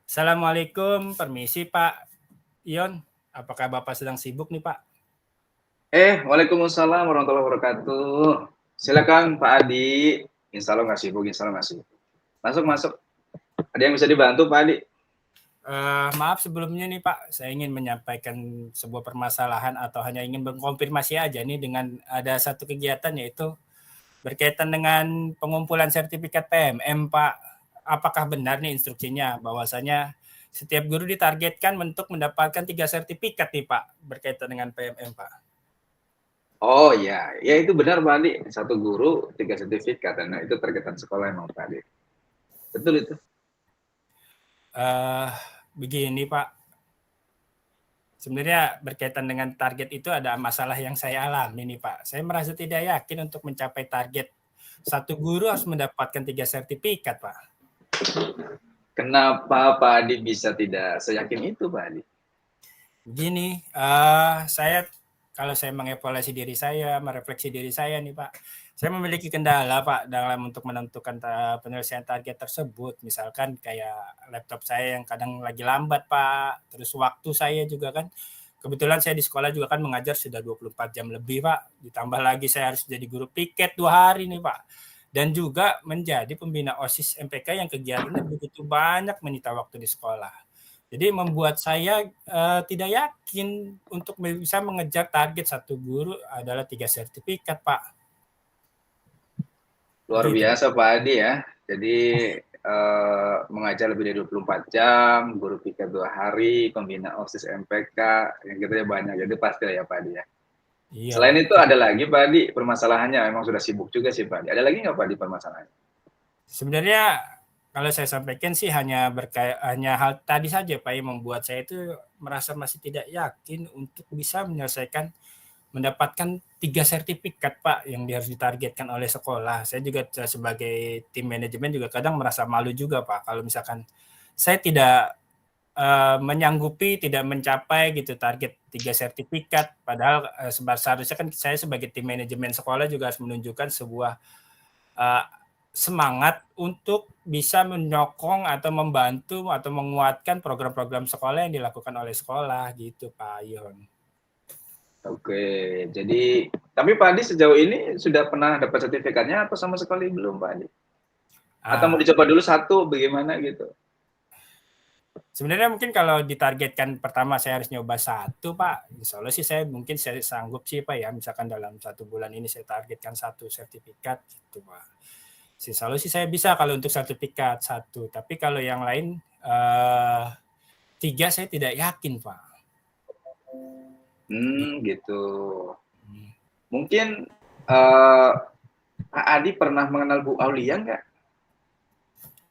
Assalamualaikum, permisi Pak Ion. Apakah Bapak sedang sibuk nih Pak? Waalaikumsalam warahmatullahi wabarakatuh. Silakan Pak Adi. Insya Allah nggak sibuk, insya Allah nggak sibuk. Masuk, masuk. Ada yang bisa dibantu Pak Adi? Maaf sebelumnya nih Pak, saya ingin menyampaikan sebuah permasalahan atau hanya ingin mengkonfirmasi aja nih dengan ada satu kegiatan yaitu berkaitan dengan pengumpulan sertifikat PMM Pak. Apakah benar nih instruksinya bahwasanya setiap guru ditargetkan untuk mendapatkan 3 sertifikat nih Pak berkaitan dengan PMM Pak? Oh ya, ya itu benar Pak Adi. Satu guru, 3 sertifikat. Nah itu targetan sekolah emang Pak Adi. Betul itu. Eh, Begini Pak, sebenarnya berkaitan dengan target itu ada masalah yang saya alami nih Pak. Saya merasa tidak yakin untuk mencapai target. Satu guru harus mendapatkan 3 sertifikat Pak. Kenapa Pak Adi bisa tidak seyakin itu Pak Adi? Begini, saya kalau saya mengevaluasi diri saya, merefleksi diri saya nih Pak, saya memiliki kendala Pak dalam untuk menentukan penyelesaian target tersebut. Misalkan kayak laptop saya yang kadang lagi lambat Pak, terus waktu saya juga kan. Kebetulan saya di sekolah juga kan mengajar sudah 24 jam lebih Pak, ditambah lagi saya harus jadi guru piket 2 hari nih Pak. Dan juga menjadi pembina OSIS MPK yang kegiatannya begitu banyak menyita waktu di sekolah. Jadi membuat saya tidak yakin untuk bisa mengejar target satu guru adalah 3 sertifikat, Pak. Luar Gitu. biasa Pak Adi ya. Jadi mengajar lebih dari 24 jam, guru piket 2 hari, pembina OSIS MPK, yang gitu ya banyak. Jadi pasti ya Pak Adi ya. Iya, Selain Pak. itu ada lagi Pak Adi permasalahannya, memang sudah sibuk juga sih Pak Adi. Ada lagi nggak Pak Adi permasalahannya? Sebenarnya kalau saya sampaikan sih hanya hal tadi saja Pak yang membuat saya itu merasa masih tidak yakin untuk bisa mendapatkan 3 sertifikat Pak yang harus ditargetkan oleh sekolah. Saya juga sebagai tim manajemen juga kadang merasa malu juga Pak kalau misalkan saya tidak menyanggupi tidak mencapai gitu target 3 sertifikat padahal seharusnya kan saya sebagai tim manajemen sekolah juga harus menunjukkan sebuah uh, semangat untuk bisa menyokong atau membantu atau menguatkan program-program sekolah yang dilakukan oleh sekolah gitu Pak Yon. Oke, jadi tapi Pak Adi sejauh ini sudah pernah dapat sertifikatnya atau sama sekali belum Pak Adi? Atau mau Ah, dicoba dulu satu bagaimana gitu? Sebenarnya mungkin kalau ditargetkan pertama saya harus nyoba satu Pak, insya Allah sih saya mungkin saya sanggup sih Pak ya, misalkan dalam 1 bulan ini saya targetkan 1 sertifikat gitu Pak. Insya Allah sih saya bisa kalau untuk sertifikat satu, tapi kalau yang lain 3 saya tidak yakin Pak. Gitu. Hmm. Mungkin Pak Adi pernah mengenal Bu Aulia nggak?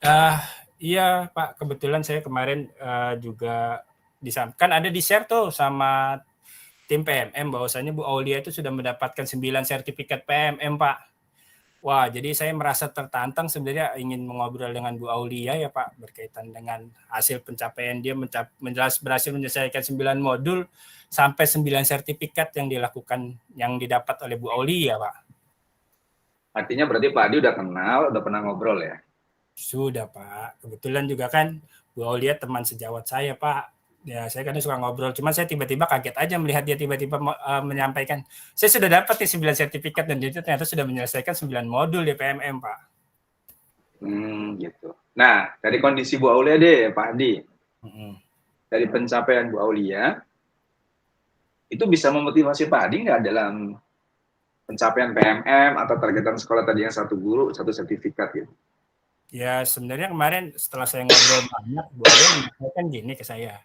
Uh, iya Pak, kebetulan saya kemarin juga kan ada di share tuh sama tim PMM bahwasanya Bu Aulia itu sudah mendapatkan 9 sertifikat PMM Pak. Wah, jadi saya merasa tertantang sebenarnya ingin mengobrol dengan Bu Aulia ya Pak berkaitan dengan hasil pencapaian dia berhasil menyelesaikan 9 modul sampai 9 sertifikat yang didapat oleh Bu Aulia Pak. Artinya berarti Pak Adi udah kenal, udah pernah ngobrol ya? Sudah Pak, kebetulan juga kan Bu Aulia teman sejawat saya Pak. Ya saya kadang suka ngobrol, cuman saya tiba-tiba kaget aja melihat dia tiba-tiba menyampaikan, saya sudah dapat nih 9 sertifikat dan dia ternyata sudah menyelesaikan 9 modul di PMM Pak. Gitu. Nah, dari kondisi Bu Aulia deh Pak Adi. Mm-mm. Dari pencapaian Bu Aulia, itu bisa memotivasi Pak Adi nggak dalam pencapaian PMM atau targetan sekolah tadi yang satu guru, satu sertifikat gitu? Ya sebenarnya kemarin setelah saya ngobrol banyak, Bu Aulia menyampaikan gini ke saya,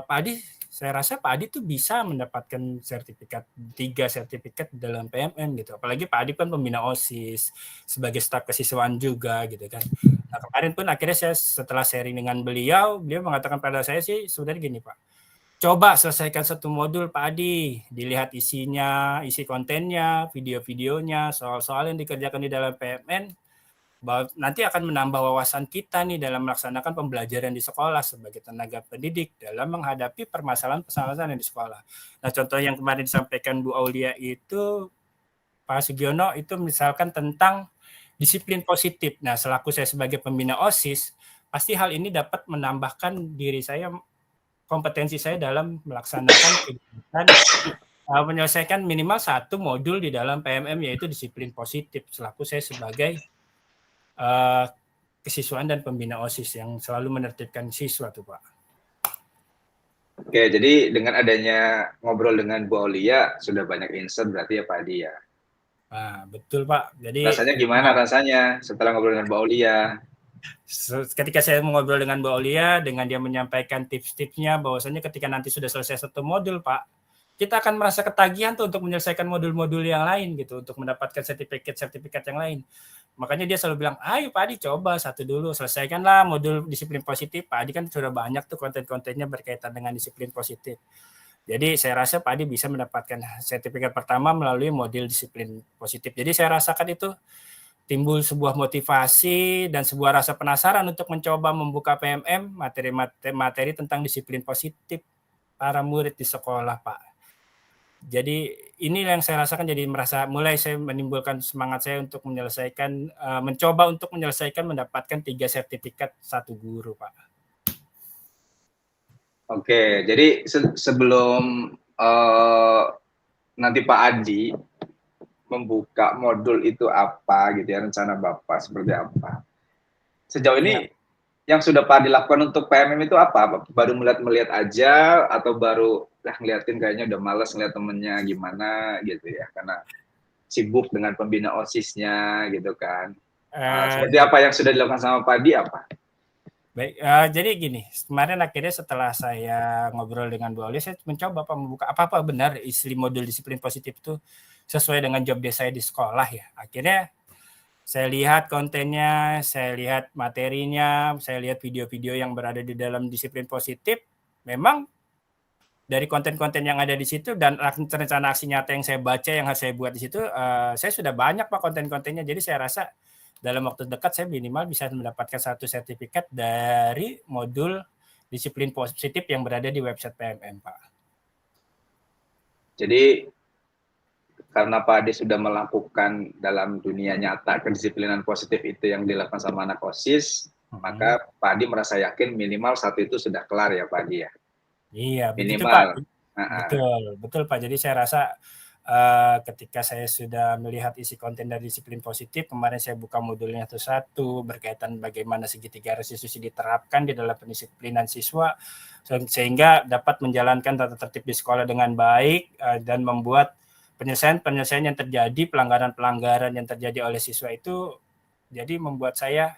Pak Adi, saya rasa Pak Adi tuh bisa mendapatkan 3 sertifikat dalam PMM gitu. Apalagi Pak Adi kan pembina OSIS, sebagai staf kesiswaan juga gitu kan. Nah kemarin pun akhirnya saya setelah sharing dengan beliau mengatakan pada saya sih sebenarnya gini Pak, coba selesaikan satu modul Pak Adi, dilihat isinya, isi kontennya, video-videonya, soal-soal yang dikerjakan di dalam PMN, nanti akan menambah wawasan kita nih dalam melaksanakan pembelajaran di sekolah sebagai tenaga pendidik dalam menghadapi permasalahan-permasalahan yang di sekolah. Nah, contoh yang kemarin disampaikan Bu Aulia itu, Pak Sugiono, itu misalkan tentang disiplin positif. Nah, selaku saya sebagai pembina OSIS, pasti hal ini dapat menambahkan diri saya, kompetensi saya dalam melaksanakan kegiatan menyelesaikan minimal 1 modul di dalam PMM, yaitu disiplin positif, selaku saya sebagai kesiswaan dan pembina OSIS yang selalu menertibkan siswa tuh Pak. Oke, jadi dengan adanya ngobrol dengan Bu Aulia sudah banyak insight berarti ya Pak Adi ya. Nah, betul Pak. Jadi rasanya gimana rasanya setelah ngobrol dengan Bu Aulia? Ketika saya mengobrol dengan Bu Aulia, dengan dia menyampaikan tips-tipsnya, bahwasanya ketika nanti sudah selesai 1 modul Pak, kita akan merasa ketagihan tuh untuk menyelesaikan modul-modul yang lain gitu, untuk mendapatkan sertifikat yang lain. Makanya dia selalu bilang, ayo Pak Adi coba 1 dulu, selesaikanlah modul disiplin positif. Pak Adi kan sudah banyak tuh konten-kontennya berkaitan dengan disiplin positif. Jadi saya rasa Pak Adi bisa mendapatkan sertifikat pertama melalui modul disiplin positif. Jadi saya rasakan itu timbul sebuah motivasi dan sebuah rasa penasaran untuk mencoba membuka PMM, materi tentang disiplin positif para murid di sekolah, Pak. Jadi ini yang saya rasakan, jadi mulai saya menimbulkan semangat saya untuk menyelesaikan, mencoba untuk menyelesaikan mendapatkan 3 sertifikat 1 guru, Pak. Oke, jadi sebelum nanti Pak Adi membuka modul itu apa gitu ya, rencana Bapak seperti apa. Sejauh ini yang sudah Pak Adi lakukan untuk PMM itu apa? Baru melihat aja atau baru ngeliatin kayaknya udah males ngeliat temennya gimana gitu ya, karena sibuk dengan pembina OSIS-nya gitu kan. Seperti apa yang sudah dilakukan sama Pak Adi apa? Baik, jadi gini, kemarin akhirnya setelah saya ngobrol dengan Bu Aulia, saya mencoba Pak membuka apa benar isi modul disiplin positif itu sesuai dengan job desk saya di sekolah ya. Akhirnya saya lihat kontennya, saya lihat materinya, saya lihat video-video yang berada di dalam disiplin positif. Memang dari konten-konten yang ada di situ dan rencana aksi nyata yang saya baca, yang harus saya buat di situ, saya sudah banyak Pak konten-kontennya. Jadi saya rasa dalam waktu dekat saya minimal bisa mendapatkan 1 sertifikat dari modul disiplin positif yang berada di website PMM, Pak. Jadi karena Pak Adi sudah melakukan dalam dunia nyata kedisiplinan positif itu yang dilakukan sama anak OSIS, maka Pak Adi merasa yakin minimal 1 itu sudah kelar ya Pak Adi ya? Iya, begitu Minimal. Pak. Betul Pak. Jadi saya rasa ketika saya sudah melihat isi konten dari disiplin positif, kemarin saya buka modulnya satu berkaitan bagaimana segitiga restitusi diterapkan di dalam pendisiplinan siswa sehingga dapat menjalankan tata tertib di sekolah dengan baik dan membuat penyelesaian yang terjadi, pelanggaran-pelanggaran yang terjadi oleh siswa itu jadi membuat saya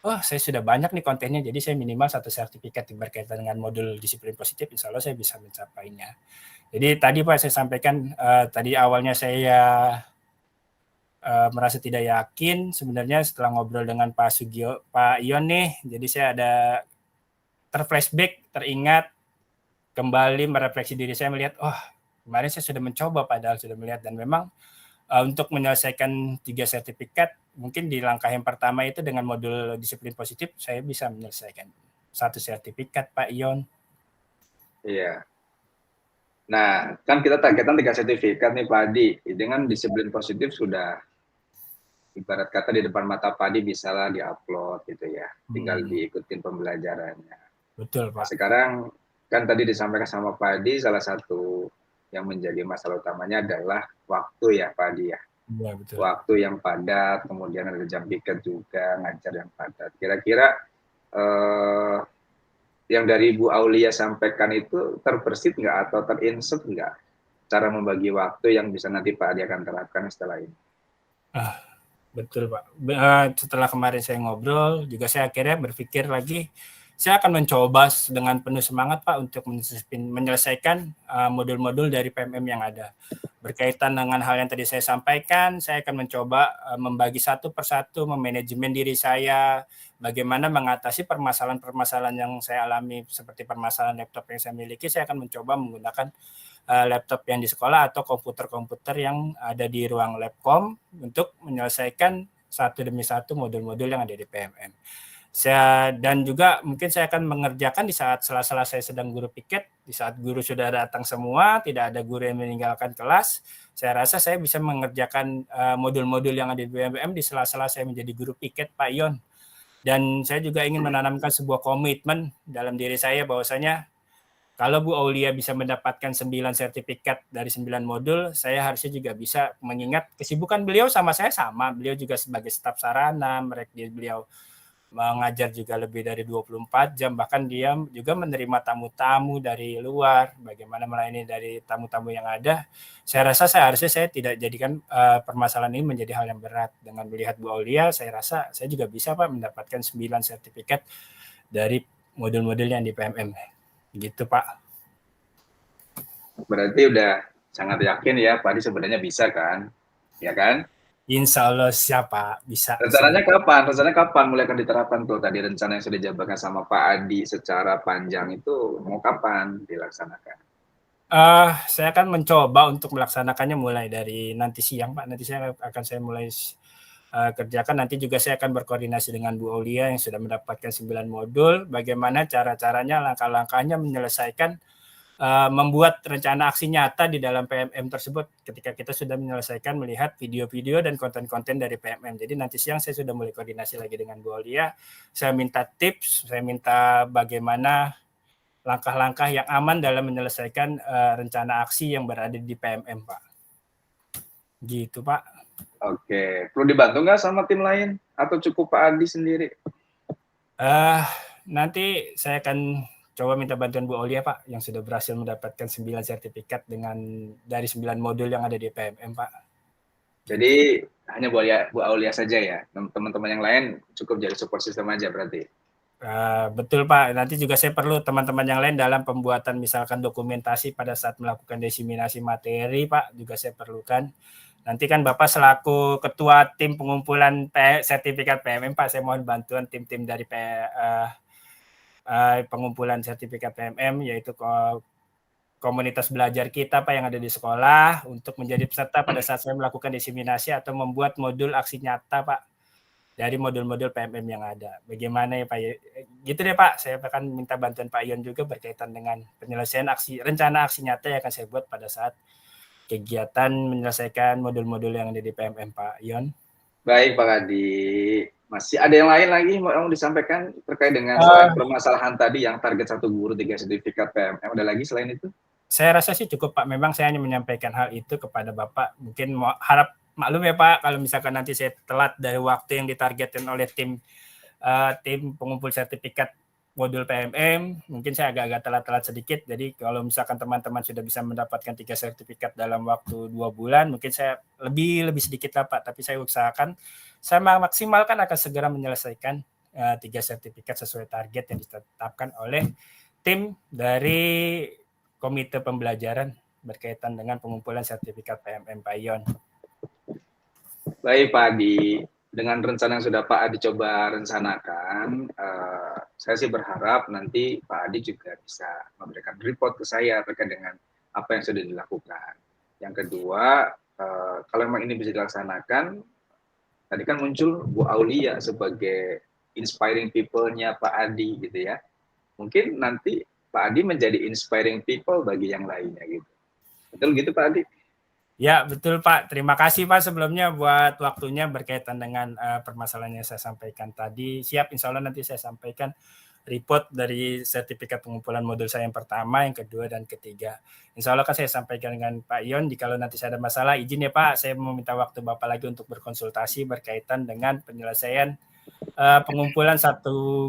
saya sudah banyak nih kontennya, jadi saya minimal 1 sertifikat berkaitan dengan modul disiplin positif, insya Allah saya bisa mencapainya. Jadi tadi Pak saya sampaikan, tadi awalnya saya merasa tidak yakin, sebenarnya setelah ngobrol dengan Pak Ion nih, jadi saya ada terflashback, teringat, kembali merefleksi diri saya melihat, kemarin saya sudah mencoba padahal sudah melihat dan memang untuk menyelesaikan 3 sertifikat, mungkin di langkah yang pertama itu dengan modul disiplin positif, saya bisa menyelesaikan 1 sertifikat Pak Ion. Iya. Nah, kan kita targetan 3 sertifikat nih Pak Adi. Dengan disiplin positif sudah ibarat kata di depan mata Pak Adi bisalah di-upload gitu ya. Tinggal diikutin pembelajarannya. Betul Pak. Nah, sekarang kan tadi disampaikan sama Pak Adi, salah satu yang menjadi masalah utamanya adalah waktu ya Pak Adi ya. Iya, betul. Waktu yang padat, kemudian ada jam piket juga, ngajar yang padat. Kira-kira yang dari Bu Aulia sampaikan itu terbersit nggak atau terinsert nggak cara membagi waktu yang bisa nanti Pak Adi akan terapkan setelah ini? Betul Pak. Setelah kemarin saya ngobrol, juga saya akhirnya berpikir lagi, saya akan mencoba dengan penuh semangat Pak untuk menyelesaikan modul-modul dari PMM yang ada. Berkaitan dengan hal yang tadi saya sampaikan, saya akan mencoba membagi satu persatu, memanajemen diri saya, bagaimana mengatasi permasalahan-permasalahan yang saya alami, seperti permasalahan laptop yang saya miliki, saya akan mencoba menggunakan laptop yang di sekolah atau komputer-komputer yang ada di ruang labcom untuk menyelesaikan satu demi satu modul-modul yang ada di PMM. Dan juga mungkin saya akan mengerjakan di saat sela-sela saya sedang guru piket, di saat guru sudah datang semua, tidak ada guru yang meninggalkan kelas, saya rasa saya bisa mengerjakan modul-modul yang ada di PMM di sela-sela saya menjadi guru piket Pak Ion. Dan saya juga ingin menanamkan sebuah komitmen dalam diri saya bahwasanya kalau Bu Aulia bisa mendapatkan 9 sertifikat dari 9 modul, saya harusnya juga bisa, mengingat kesibukan beliau sama saya sama. Beliau juga sebagai staf sarana, beliau mengajar juga lebih dari 24 jam, bahkan dia juga menerima tamu-tamu dari luar, bagaimana melayani dari tamu-tamu yang ada. Saya rasa harusnya saya tidak jadikan permasalahan ini menjadi hal yang berat. Dengan melihat Bu Aulia, saya rasa saya juga bisa Pak mendapatkan 9 sertifikat dari modul-modul yang di PMM. Gitu Pak. Berarti udah sangat yakin ya Pak Adi sebenarnya bisa kan? Ya kan? Insya Allah siapa bisa. Rencananya kapan? Rencananya kapan mulai akan diterapkan tuh tadi rencana yang sudah dijabarkan sama Pak Adi secara panjang itu mau kapan dilaksanakan? Saya akan mencoba untuk melaksanakannya mulai dari nanti siang Pak. Nanti saya mulai kerjakan. Nanti juga saya akan berkoordinasi dengan Bu Aulia yang sudah mendapatkan 9 modul. Bagaimana cara-caranya, langkah-langkahnya menyelesaikan membuat rencana aksi nyata di dalam PMM tersebut ketika kita sudah menyelesaikan melihat video-video dan konten-konten dari PMM. Jadi nanti siang saya sudah mulai koordinasi lagi dengan Bu Aulia. Saya minta tips, saya minta bagaimana langkah-langkah yang aman dalam menyelesaikan rencana aksi yang berada di PMM, Pak. Gitu, Pak. Oke, perlu dibantu nggak sama tim lain atau cukup Pak Adi sendiri? Nanti saya akan coba minta bantuan Bu Aulia Pak yang sudah berhasil mendapatkan 9 sertifikat dari 9 modul yang ada di PMM Pak. Jadi hanya Bu Aulia saja ya, teman-teman yang lain cukup jadi support system aja berarti. Betul Pak, nanti juga saya perlu teman-teman yang lain dalam pembuatan misalkan dokumentasi pada saat melakukan diseminasi materi Pak, juga saya perlukan. Nanti kan Bapak selaku ketua tim pengumpulan sertifikat PMM Pak, saya mohon bantuan tim-tim dari pengumpulan sertifikat PMM, yaitu komunitas belajar kita Pak yang ada di sekolah untuk menjadi peserta pada saat saya melakukan diseminasi atau membuat modul aksi nyata Pak dari modul-modul PMM yang ada. Bagaimana ya Pak? Gitu deh Pak, saya akan minta bantuan Pak Ion juga berkaitan dengan penyelesaian rencana aksi nyata yang akan saya buat pada saat kegiatan menyelesaikan modul-modul yang ada di PMM Pak Ion. Baik Pak Adi, masih ada yang lain lagi mau disampaikan terkait dengan selain permasalahan tadi yang target 1 guru 3 sertifikat PMM, ada lagi selain itu? Saya rasa sih cukup Pak, memang saya hanya menyampaikan hal itu kepada Bapak, mungkin harap maklum ya Pak kalau misalkan nanti saya telat dari waktu yang ditargetkan oleh tim pengumpul sertifikat modul PMM, mungkin saya agak-agak telat sedikit. Jadi kalau misalkan teman-teman sudah bisa mendapatkan 3 sertifikat dalam waktu 2 bulan, mungkin saya lebih sedikit lah Pak, tapi saya usahakan, saya maksimalkan akan segera menyelesaikan 3 sertifikat sesuai target yang ditetapkan oleh tim dari Komite Pembelajaran berkaitan dengan pengumpulan sertifikat PMM Pak Ion. Baik Pak Adi, dengan rencana yang sudah Pak Adi coba rencanakan, saya sih berharap nanti Pak Adi juga bisa memberikan report ke saya terkait dengan apa yang sudah dilakukan. Yang kedua, kalau memang ini bisa dilaksanakan, tadi kan muncul Bu Aulia sebagai inspiring people-nya Pak Adi gitu ya. Mungkin nanti Pak Adi menjadi inspiring people bagi yang lainnya gitu. Betul gitu Pak Adi? Ya betul Pak, terima kasih Pak sebelumnya buat waktunya berkaitan dengan permasalahan yang saya sampaikan tadi. Siap, insya Allah nanti saya sampaikan report dari sertifikat pengumpulan modul saya yang pertama, yang kedua, dan ketiga. Insya Allah kan saya sampaikan dengan Pak Ion, jikalau nanti saya ada masalah, izin ya Pak, saya meminta waktu Bapak lagi untuk berkonsultasi berkaitan dengan penyelesaian pengumpulan 1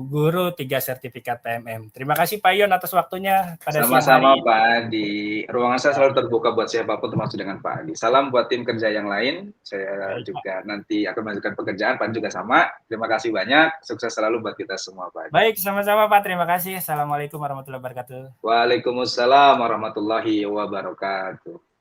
guru 3 sertifikat PMM. Terima kasih Pak Ion atas waktunya pada siang hari. Sama-sama Pak Adi. Ruangan saya selalu terbuka buat siapapun termasuk dengan Pak Adi. Salam buat tim kerja yang lain. Saya juga nanti akan melanjutkan pekerjaan, Pak juga sama. Terima kasih banyak. Sukses selalu buat kita semua Pak Adi. Baik, sama-sama Pak. Terima kasih. Assalamualaikum warahmatullahi wabarakatuh. Waalaikumsalam warahmatullahi wabarakatuh.